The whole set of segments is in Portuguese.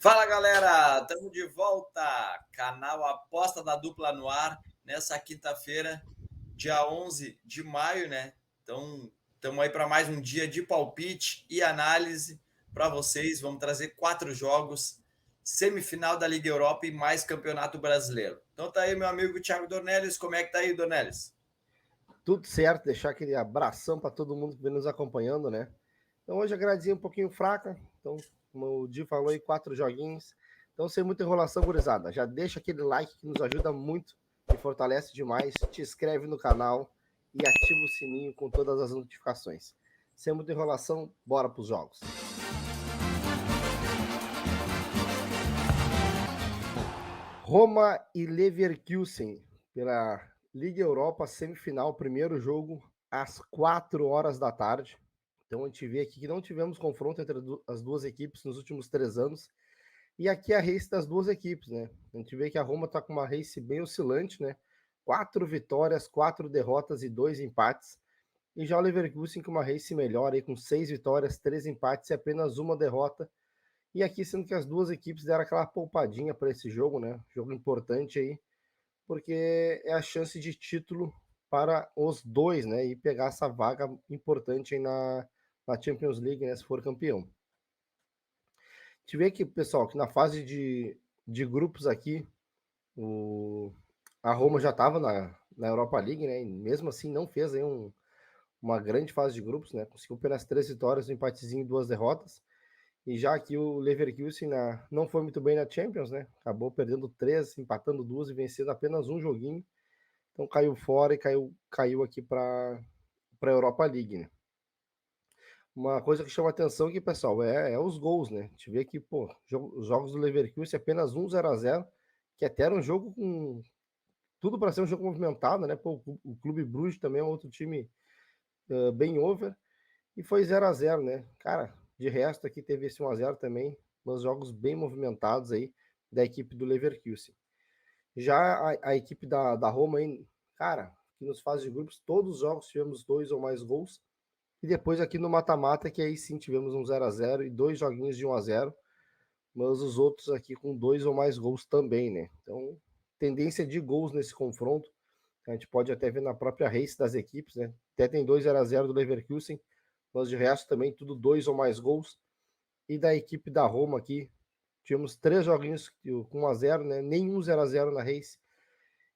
Fala galera, estamos de volta, canal Aposta da Dupla no ar, nessa quinta-feira, dia 11 de maio, né? Então, estamos aí para mais um dia de palpite e análise para vocês. Vamos trazer 4 jogos, semifinal da Liga Europa e mais Campeonato Brasileiro. Então tá aí meu amigo Thiago Dornelles, como é que tá aí, Dornelles? Tudo certo, deixar aquele abração para todo mundo que vem nos acompanhando, né? Então hoje a gradezinha um pouquinho fraca, então, como o Di falou aí, 4 joguinhos. Então, sem muita enrolação, gurizada. Já deixa aquele like que nos ajuda muito e fortalece demais. Te inscreve no canal e ativa o sininho com todas as notificações. Sem muita enrolação, bora para os jogos. Roma e Leverkusen pela Liga Europa semifinal, primeiro jogo às 4 horas da tarde. Então a gente vê aqui que não tivemos confronto entre as duas equipes nos últimos 3 anos. E aqui a race das duas equipes, né? A gente vê que a Roma está com uma race bem oscilante, né? 4 vitórias, 4 derrotas e 2 empates. E já o Leverkusen com uma race melhor, aí, com 6 vitórias, 3 empates e apenas uma derrota. E aqui sendo que as duas equipes deram aquela poupadinha para esse jogo, né? Jogo importante aí, porque é a chance de título para os dois, né? E pegar essa vaga importante aí na Champions League, né? Se for campeão. A gente vê que, pessoal, que na fase de grupos aqui, a Roma já estava na Europa League, né? E mesmo assim não fez aí uma grande fase de grupos, né? Conseguiu apenas 3 vitórias, um empatezinho e 2 derrotas. E já aqui o Leverkusen não foi muito bem na Champions, né? Acabou perdendo 3, empatando 2 e vencendo apenas um joguinho. Então caiu fora e caiu aqui para a Europa League, né? Uma coisa que chama atenção aqui, pessoal, é os gols, né? A gente vê que, pô, os jogos do Leverkusen apenas 1-0-0, que até era um jogo com tudo para ser um jogo movimentado, né? Pô, o Clube Bruges também é um outro time bem over, e foi 0-0, né? Cara, de resto aqui teve esse 1-0 também, uns jogos bem movimentados aí da equipe do Leverkusen. Já a equipe da Roma, aí, cara, que nos fase de grupos, todos os jogos tivemos 2 ou mais gols. E depois aqui no mata-mata, que aí sim tivemos um 0-0 e 2 joguinhos de 1-0, mas os outros aqui com 2 ou mais gols também, né? Então, tendência de gols nesse confronto. A gente pode até ver na própria race das equipes, né? Até tem 2-0 do Leverkusen, mas de resto também tudo 2 ou mais gols. E da equipe da Roma aqui, tivemos 3 joguinhos com 1-0, né? Nenhum 0-0 na race.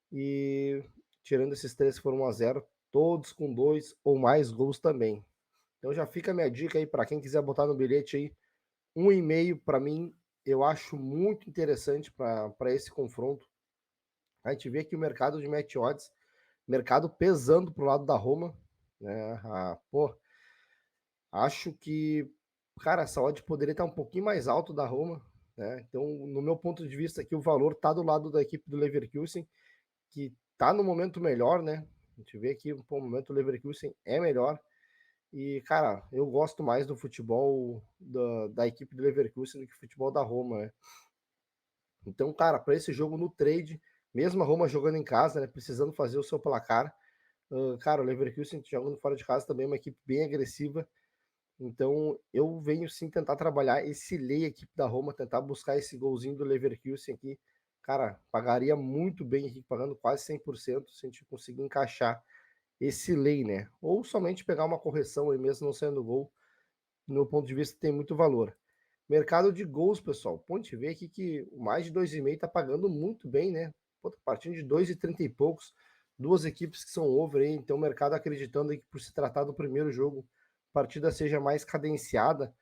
E tirando esses 3 que foram 1-0, todos com 2 ou mais gols também. Então já fica a minha dica aí para quem quiser botar no bilhete aí, 1,5 para mim, eu acho muito interessante para esse confronto. A gente vê que o mercado de match odds, mercado pesando pro lado da Roma, né? Pô, acho que, cara, essa odd poderia estar um pouquinho mais alto da Roma, né? Então, no meu ponto de vista aqui, o valor tá do lado da equipe do Leverkusen, que tá no momento melhor, né? A gente vê que pô, o momento do Leverkusen é melhor. E, cara, eu gosto mais do futebol da equipe do Leverkusen do que o futebol da Roma, né? Então, cara, para esse jogo no trade, mesmo a Roma jogando em casa, né, precisando fazer o seu placar, cara, o Leverkusen jogando fora de casa também é uma equipe bem agressiva. Então, eu venho sim tentar trabalhar esse lei equipe da Roma, tentar buscar esse golzinho do Leverkusen aqui. Cara, pagaria muito bem aqui, pagando quase 100% se a gente conseguir encaixar esse lei, né? Ou somente pegar uma correção aí mesmo não sendo gol, no meu ponto de vista tem muito valor. Mercado de gols, pessoal. Pô, a gente vê aqui que o mais de 2,5 tá pagando muito bem, né? Pô, tá partindo de 2,30 e poucos, duas equipes que são over aí, então o mercado acreditando aí que por se tratar do primeiro jogo, a partida seja mais cadenciada,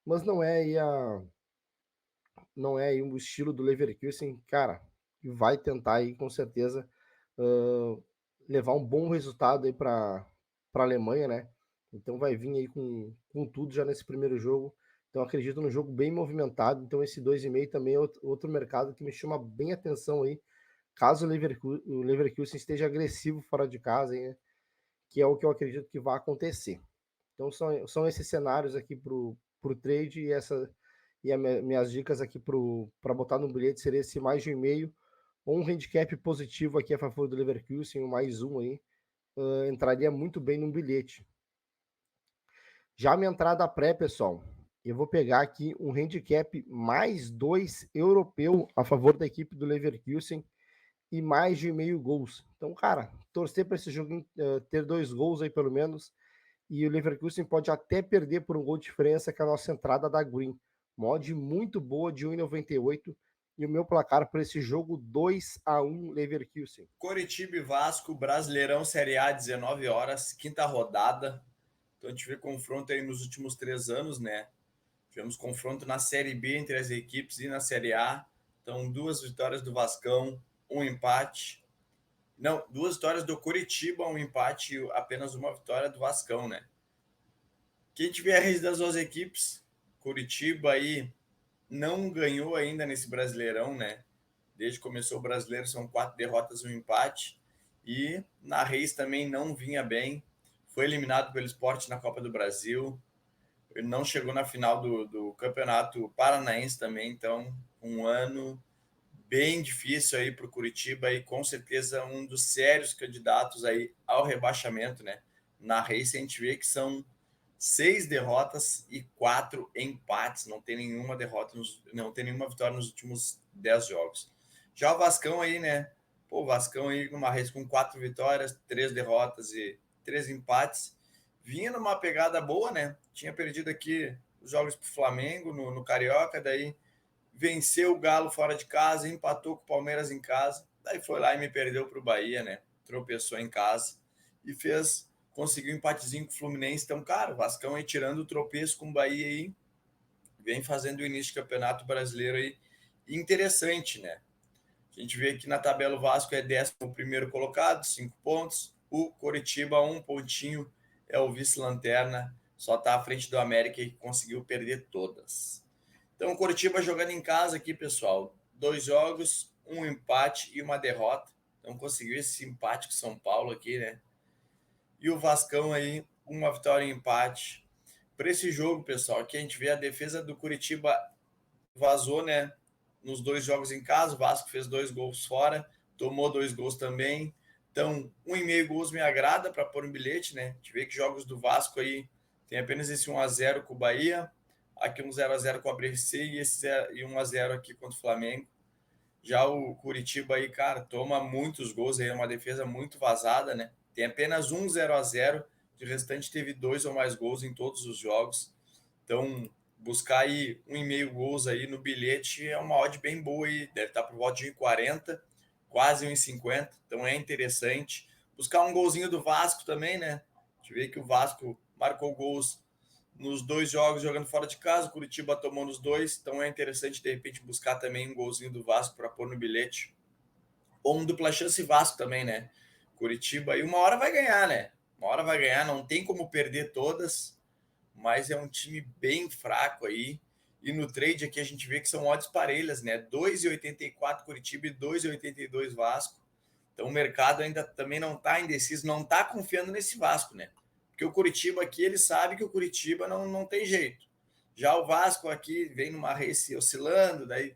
mas não é aí o estilo do Leverkusen, cara, que vai tentar aí com certeza uh, levar um bom resultado aí para a Alemanha, né? Então vai vir aí com tudo já nesse primeiro jogo. Então acredito no jogo bem movimentado. Então esse 2,5 também é outro mercado que me chama bem atenção aí, caso o Leverkusen esteja agressivo fora de casa, hein, né? Que é o que eu acredito que vai acontecer. Então são esses cenários aqui para o trade e minhas dicas aqui para botar no bilhete seria esse mais de 1,5 ou um handicap positivo aqui a favor do Leverkusen, o mais um aí, entraria muito bem no bilhete. Já a minha entrada pré, pessoal, Eu vou pegar aqui um handicap mais 2 europeu a favor da equipe do Leverkusen e mais de meio gols. Então, cara, torcer para esse jogo ter 2 gols aí pelo menos. E o Leverkusen pode até perder por um gol de diferença que a nossa entrada da Green. Mod muito boa de 1,98. E o meu placar para esse jogo 2-1 Leverkusen. Coritiba e Vasco, Brasileirão Série A, 19 horas, quinta rodada. Então a gente vê confronto aí nos últimos 3 anos, né? Tivemos confronto na Série B entre as equipes e na Série A. Então, 2 vitórias do Vascão, um empate. Não, 2 vitórias do Coritiba, um empate e apenas uma vitória do Vascão, né? Quem tiver a rede das duas equipes, Coritiba aí não ganhou ainda nesse Brasileirão, né? Desde que começou o Brasileiro, são 4 derrotas e um empate. E na Reis também não vinha bem. Foi eliminado pelo Sport na Copa do Brasil. Ele não chegou na final do Campeonato Paranaense também. Então, um ano bem difícil aí para o Curitiba e com certeza um dos sérios candidatos aí ao rebaixamento, né? Na Reis a gente vê que são 6 derrotas e 4 empates. Não tem nenhuma derrota, não tem nenhuma vitória nos últimos 10 jogos. Já o Vascão aí, né? Pô, o Vascão aí numa Reis com 4 vitórias, 3 derrotas e 3 empates. Vinha numa pegada boa, né? Tinha perdido aqui os jogos pro Flamengo no Carioca, daí venceu o Galo fora de casa, empatou com o Palmeiras em casa, daí foi lá e me perdeu para o Bahia, né? Tropeçou em casa e conseguiu um empatezinho com o Fluminense. Então, cara, o Vascão aí tirando o tropeço com o Bahia aí, vem fazendo o início do Campeonato Brasileiro aí interessante, né? A gente vê aqui na tabela o Vasco é 11º colocado, 5 pontos. O Coritiba, 1 pontinho, é o vice-lanterna, só está à frente do América que conseguiu perder todas. Então, o Coritiba jogando em casa aqui, pessoal. 2 jogos, um empate e uma derrota. Então, conseguiu esse empate com São Paulo aqui, né? E o Vascão aí, uma vitória e um empate. Para esse jogo, pessoal, aqui a gente vê a defesa do Coritiba vazou, né? Nos 2 jogos em casa, o Vasco fez 2 gols fora, tomou 2 gols também. Então, 1,5 gols me agrada para pôr um bilhete, né? A gente vê que jogos do Vasco aí tem apenas esse 1-0 com o Bahia, aqui um 0-0 com o ABC e esse 1-0 aqui contra o Flamengo. Já o Curitiba aí, cara, toma muitos gols aí, é uma defesa muito vazada, né? Tem apenas um 0-0, de restante teve 2 ou mais gols em todos os jogos. Então, buscar aí 1,5 gols aí no bilhete é uma odd bem boa aí, deve estar por volta de 1,40, quase 1,50, então é interessante. Buscar um golzinho do Vasco também, né? A gente vê que o Vasco marcou gols nos 2 jogos jogando fora de casa, o Curitiba tomou nos 2, então é interessante de repente buscar também um golzinho do Vasco para pôr no bilhete. Ou um dupla chance Vasco também, né? Curitiba aí uma hora vai ganhar, né? Uma hora vai ganhar, não tem como perder todas, mas é um time bem fraco aí. E no trade aqui a gente vê que são odds parelhas, né? 2,84 Curitiba e 2,82 Vasco. Então o mercado ainda também não está indeciso, não está confiando nesse Vasco, né? Porque o Curitiba aqui, ele sabe que o Curitiba não tem jeito. Já o Vasco aqui vem numa race oscilando, daí,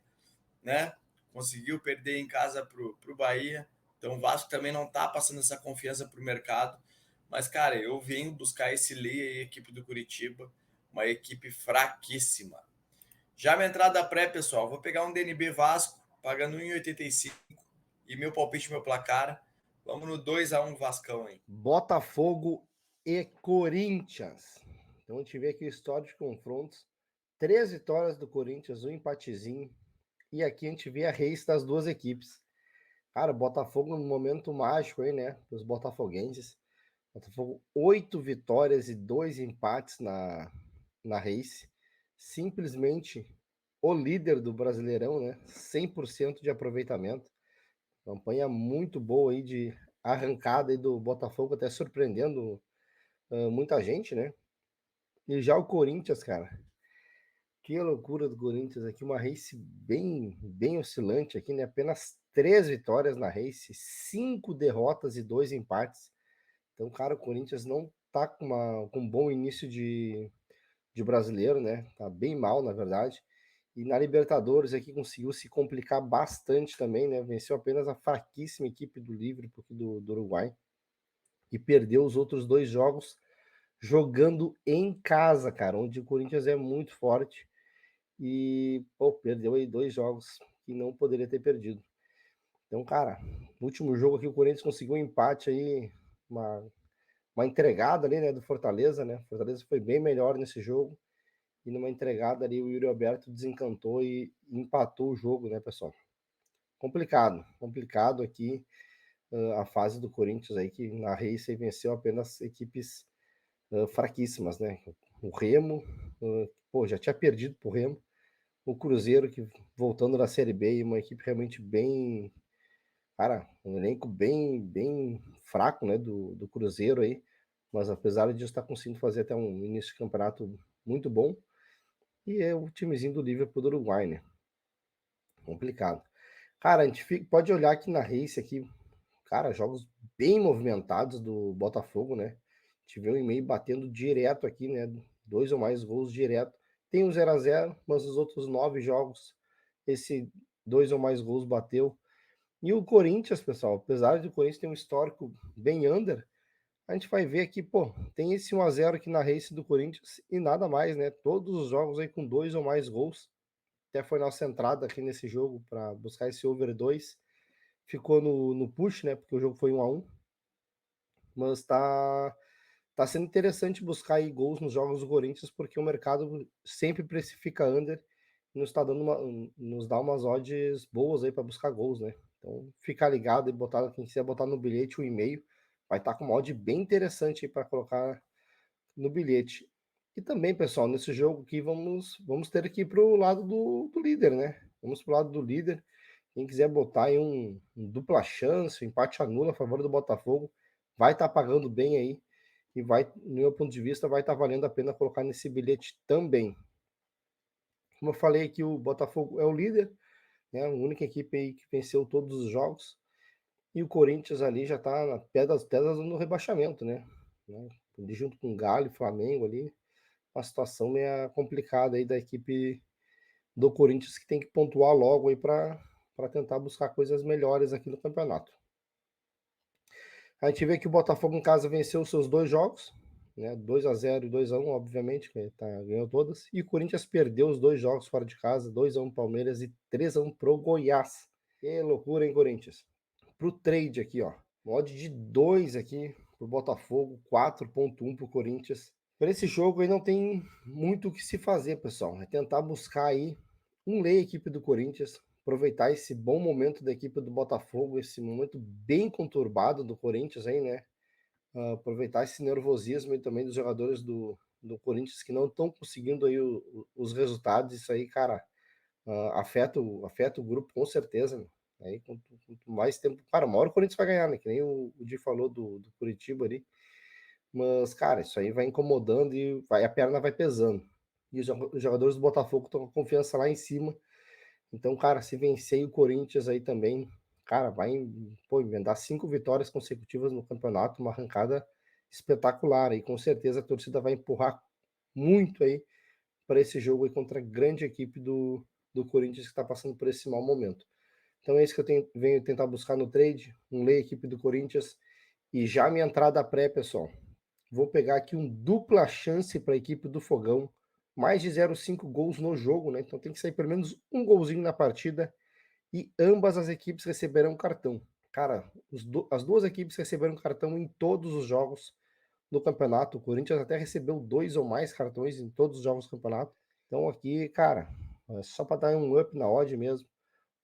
né? Conseguiu perder em casa pro Bahia. Então o Vasco também não está passando essa confiança para o mercado. Mas, cara, eu venho buscar esse lei aí, equipe do Curitiba, uma equipe fraquíssima. Já minha entrada pré, pessoal, vou pegar um DNB Vasco, pagando 1,85 e meu palpite, meu placar. Vamos no 2-1 Vascão aí. Botafogo e Corinthians. Então a gente vê aqui o histórico de confrontos. 3 vitórias do Corinthians, um empatezinho. E aqui a gente vê a race das duas equipes. Cara, Botafogo num momento mágico aí, né? Dos botafoguenses. Botafogo, 8 vitórias e 2 empates na race. Simplesmente o líder do Brasileirão, né? 100% de aproveitamento. Campanha muito boa aí de arrancada aí do Botafogo, até surpreendendo muita gente, né? E já o Corinthians, cara, que loucura do Corinthians aqui, uma race bem oscilante aqui, né? Apenas 3 vitórias na race, 5 derrotas e 2 empates. Então, cara, o Corinthians não tá com um bom início de brasileiro, né? Tá bem mal, na verdade. E na Libertadores aqui conseguiu se complicar bastante também, né? Venceu apenas a fraquíssima equipe do Liverpool do Uruguai e perdeu os outros 2 jogos jogando em casa, cara, onde o Corinthians é muito forte e, pô, perdeu aí 2 jogos que não poderia ter perdido. Então, cara, no último jogo aqui o Corinthians conseguiu um empate aí, uma uma entregada ali, né, do Fortaleza, né? O Fortaleza foi bem melhor nesse jogo e numa entregada ali o Yuri Alberto desencantou e empatou o jogo, né, pessoal? Complicado, complicado aqui a fase do Corinthians aí, que na Race venceu apenas equipes fraquíssimas, né? O Remo, pô, já tinha perdido pro Remo. O Cruzeiro, que voltando da Série B, uma equipe realmente bem, cara, um elenco bem fraco, né, do Cruzeiro aí, mas apesar disso está conseguindo fazer até um início de campeonato muito bom, e é o timezinho do Liverpool do Uruguai, né? Complicado. Cara, a gente pode olhar aqui na Race aqui, cara, jogos bem movimentados do Botafogo, né? Tive um e-mail batendo direto aqui, né? 2 ou mais gols direto. Tem um 0-0, mas os outros 9 jogos, esse 2 ou mais gols bateu. E o Corinthians, pessoal, apesar de o Corinthians ter um histórico bem under, a gente vai ver aqui, pô, tem esse 1-0 aqui na Race do Corinthians e nada mais, né? Todos os jogos aí com 2 ou mais gols. Até foi nossa entrada aqui nesse jogo para buscar esse over 2. Ficou no push, né? Porque o jogo foi 1-1. Mas tá sendo interessante buscar aí gols nos jogos do Corinthians, porque o mercado sempre precifica under e nos, nos dá umas odds boas aí para buscar gols, né? Então, ficar ligado e botar, quem quiser botar no bilhete o e-mail, vai estar com uma odd bem interessante aí para colocar no bilhete. E também, pessoal, nesse jogo aqui, vamos ter que ir para o lado do líder, né? Vamos para o lado do líder. Quem quiser botar aí um dupla chance, um empate anula a favor do Botafogo, vai estar pagando bem aí e vai, no meu ponto de vista, vai estar valendo a pena colocar nesse bilhete também. Como eu falei aqui, o Botafogo é o líder, né? A única equipe aí que venceu todos os jogos. E o Corinthians ali já está na pé das pedras no rebaixamento, né? Junto com o Galo e Flamengo ali, uma situação meio complicada aí da equipe do Corinthians, que tem que pontuar logo aí para tentar buscar coisas melhores aqui no campeonato. A gente vê que o Botafogo em casa venceu os seus 2 jogos, né? 2-0 e 2-1, obviamente, que ganhou todas. E o Corinthians perdeu os 2 jogos fora de casa, 2-1 Palmeiras e 3-1 pro Goiás. Que loucura, hein, Corinthians? Pro trade aqui, ó. Mod de 2 aqui pro Botafogo, 4.1 pro Corinthians. Para esse jogo aí não tem muito o que se fazer, pessoal. É tentar buscar aí ler a equipe do Corinthians, aproveitar esse bom momento da equipe do Botafogo, esse momento bem conturbado do Corinthians aí, né? Aproveitar esse nervosismo aí também dos jogadores do Corinthians que não estão conseguindo aí os resultados. Isso aí, cara, afeta o grupo com certeza, né? Aí, quanto mais tempo. Cara, uma hora o Corinthians vai ganhar, né? Que nem o Di falou do Curitiba ali. Mas, cara, isso aí vai incomodando e a perna vai pesando. E os jogadores do Botafogo estão com a confiança lá em cima. Então, cara, se vencer o Corinthians aí também, cara, vai emendar 5 vitórias consecutivas no campeonato, uma arrancada espetacular. E com certeza a torcida vai empurrar muito aí para esse jogo aí contra a grande equipe do Corinthians que está passando por esse mau momento. Então é isso que eu venho tentar buscar no trade, ler a equipe do Corinthians e já minha entrada pré, pessoal. Vou pegar aqui um dupla chance para a equipe do Fogão, mais de 0,5 gols no jogo, né? Então tem que sair pelo menos um golzinho na partida e ambas as equipes receberão cartão. Cara, as duas equipes receberam cartão em todos os jogos do campeonato. O Corinthians até recebeu 2 ou mais cartões em todos os jogos do campeonato. Então aqui, cara, é só para dar um up na odd mesmo.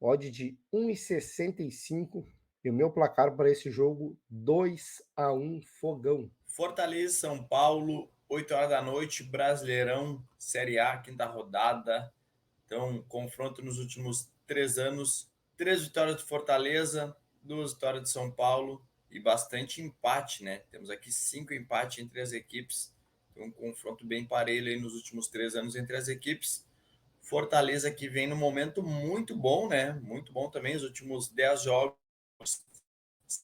Odd de 1,65 e o meu placar para esse jogo 2-1 Fogão. Fortaleza, São Paulo, 8 horas da noite, Brasileirão, Série A, quinta rodada. Então, confronto nos últimos 3 anos, 3 vitórias do Fortaleza, 2 vitórias de São Paulo e bastante empate, né? Temos aqui 5 empates entre as equipes. Então, um confronto bem parelho aí nos últimos 3 anos entre as equipes. Fortaleza que vem num momento muito bom, né? Muito bom também, os últimos 10 jogos,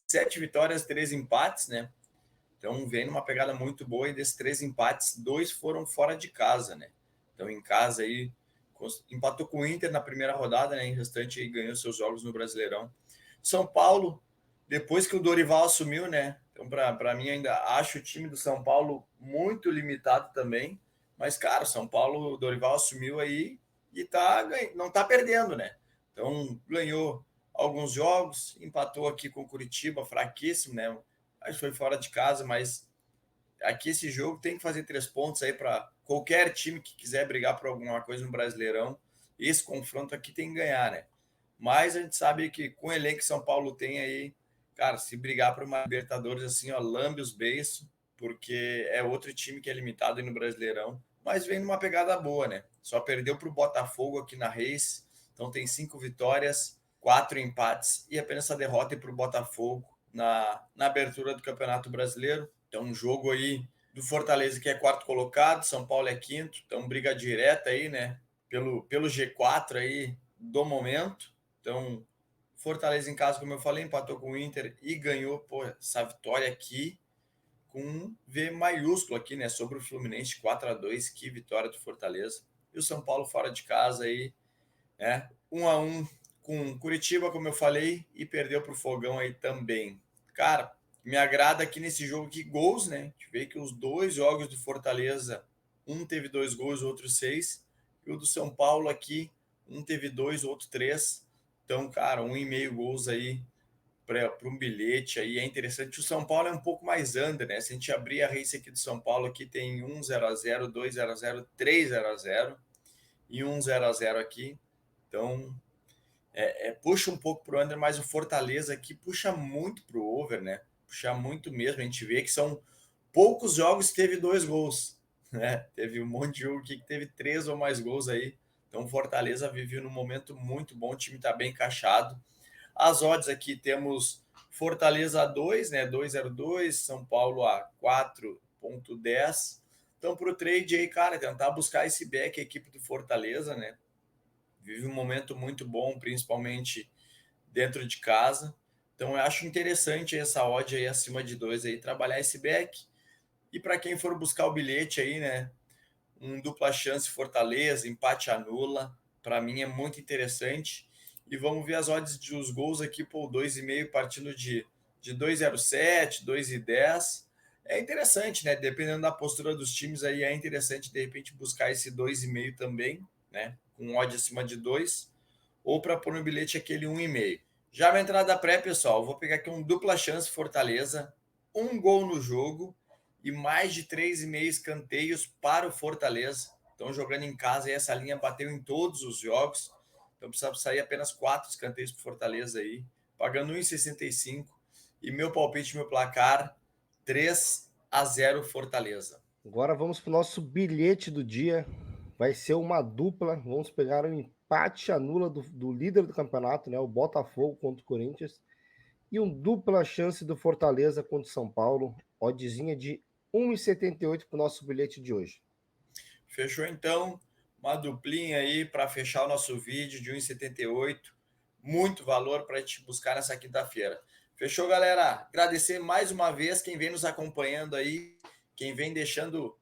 7 vitórias, 3 empates, né? Então vem numa pegada muito boa e desses 3 empates, 2 foram fora de casa, né? Então em casa aí empatou com o Inter na primeira rodada, né? Em restante aí ganhou seus jogos no Brasileirão. São Paulo, depois que o Dorival assumiu, né? Então, para mim, ainda acho o time do São Paulo muito limitado também. Mas, cara, o São Paulo, o Dorival assumiu aí e não tá perdendo, né? Então, ganhou alguns jogos, empatou aqui com o Curitiba, fraquíssimo, né? Acho que foi fora de casa, mas aqui esse jogo tem que fazer 3 pontos aí para qualquer time que quiser brigar por alguma coisa no Brasileirão. Esse confronto aqui tem que ganhar, né? Mas a gente sabe que com o elenco que São Paulo tem aí, cara, se brigar por uma Libertadores assim, ó, lambe os beiços, porque é outro time que é limitado aí no Brasileirão, mas vem numa pegada boa, né? Só perdeu para o Botafogo aqui na Reis, então tem 5 vitórias, 4 empates e apenas essa derrota para o Botafogo na abertura do Campeonato Brasileiro. Então, um jogo aí do Fortaleza, que é quarto colocado, São Paulo é quinto, então briga direta aí, né? Pelo G4 aí do momento. Então, Fortaleza em casa, como eu falei, empatou com o Inter e ganhou, pô, essa vitória aqui com um V maiúsculo aqui, né? Sobre o Fluminense, 4-2, que vitória do Fortaleza. E o São Paulo fora de casa aí, né? 1-1 com Curitiba, como eu falei, e perdeu para o Fogão aí também. Cara, me agrada aqui nesse jogo que gols, né? A gente vê que os 2 jogos do Fortaleza, um teve 2 gols, o outro 6. E o do São Paulo aqui, um teve 2, o outro 3. Então, cara, 1,5 gols aí para um bilhete aí é interessante. O São Paulo é um pouco mais under, né? Se a gente abrir a race aqui do São Paulo, aqui tem 1-0-0, 2-0-0, 3-0-0 e 1-0-0 aqui. Então, puxa um pouco pro under, mas o Fortaleza aqui puxa muito pro over, né? Puxa muito mesmo. A gente vê que são poucos jogos que teve 2 gols, né? Teve um monte de jogo aqui que teve 3 ou mais gols aí. Então, o Fortaleza vive num momento muito bom, o time tá bem encaixado. As odds aqui temos Fortaleza a 2, né? 2,02, São Paulo a 4,10. Então, pro trade aí, cara, tentar buscar esse back, a equipe do Fortaleza, né? Vive um momento muito bom, principalmente dentro de casa. Então eu acho interessante essa odd aí acima de 2 aí, trabalhar esse back. E para quem for buscar o bilhete aí, né? Um dupla chance Fortaleza, empate anula. Para mim é muito interessante. E vamos ver as odds dos gols aqui, por 2,5 partindo de 2,07, 2,10. É interessante, né? Dependendo da postura dos times aí, é interessante de repente buscar esse 2,5 também, né? Com odd acima de 2 ou para pôr no bilhete aquele 1,5. Já na entrada pré, pessoal, vou pegar aqui um dupla chance Fortaleza, 1 gol no jogo e mais de 3,5 escanteios para o Fortaleza. Então, jogando em casa, e essa linha bateu em todos os jogos. Então, precisa sair apenas 4 escanteios para o Fortaleza aí, pagando 1,65. E meu palpite, meu placar, 3-0 Fortaleza. Agora vamos para o nosso bilhete do dia. Vai ser uma dupla. Vamos pegar um empate anula do líder do campeonato, né? O Botafogo contra o Corinthians. E um dupla chance do Fortaleza contra o São Paulo. Oddzinha de 1,78 para o nosso bilhete de hoje. Fechou então? Uma duplinha aí para fechar o nosso vídeo de 1,78. Muito valor para a gente buscar nessa quinta-feira. Fechou, galera? Agradecer mais uma vez quem vem nos acompanhando aí, quem vem deixando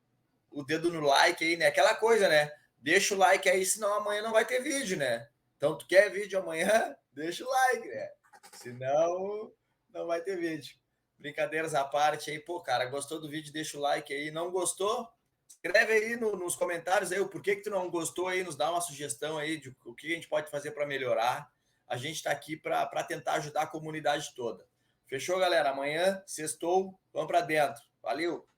o dedo no like aí, né? Aquela coisa, né? Deixa o like aí, senão amanhã não vai ter vídeo, né? Então, tu quer vídeo amanhã? Deixa o like, né? Senão, não vai ter vídeo. Brincadeiras à parte aí, pô, cara, gostou do vídeo? Deixa o like aí. Não gostou? Escreve aí nos comentários aí o porquê que tu não gostou aí, nos dá uma sugestão aí de o que a gente pode fazer para melhorar. A gente está aqui para tentar ajudar a comunidade toda. Fechou, galera? Amanhã, sextou, vamos para dentro. Valeu!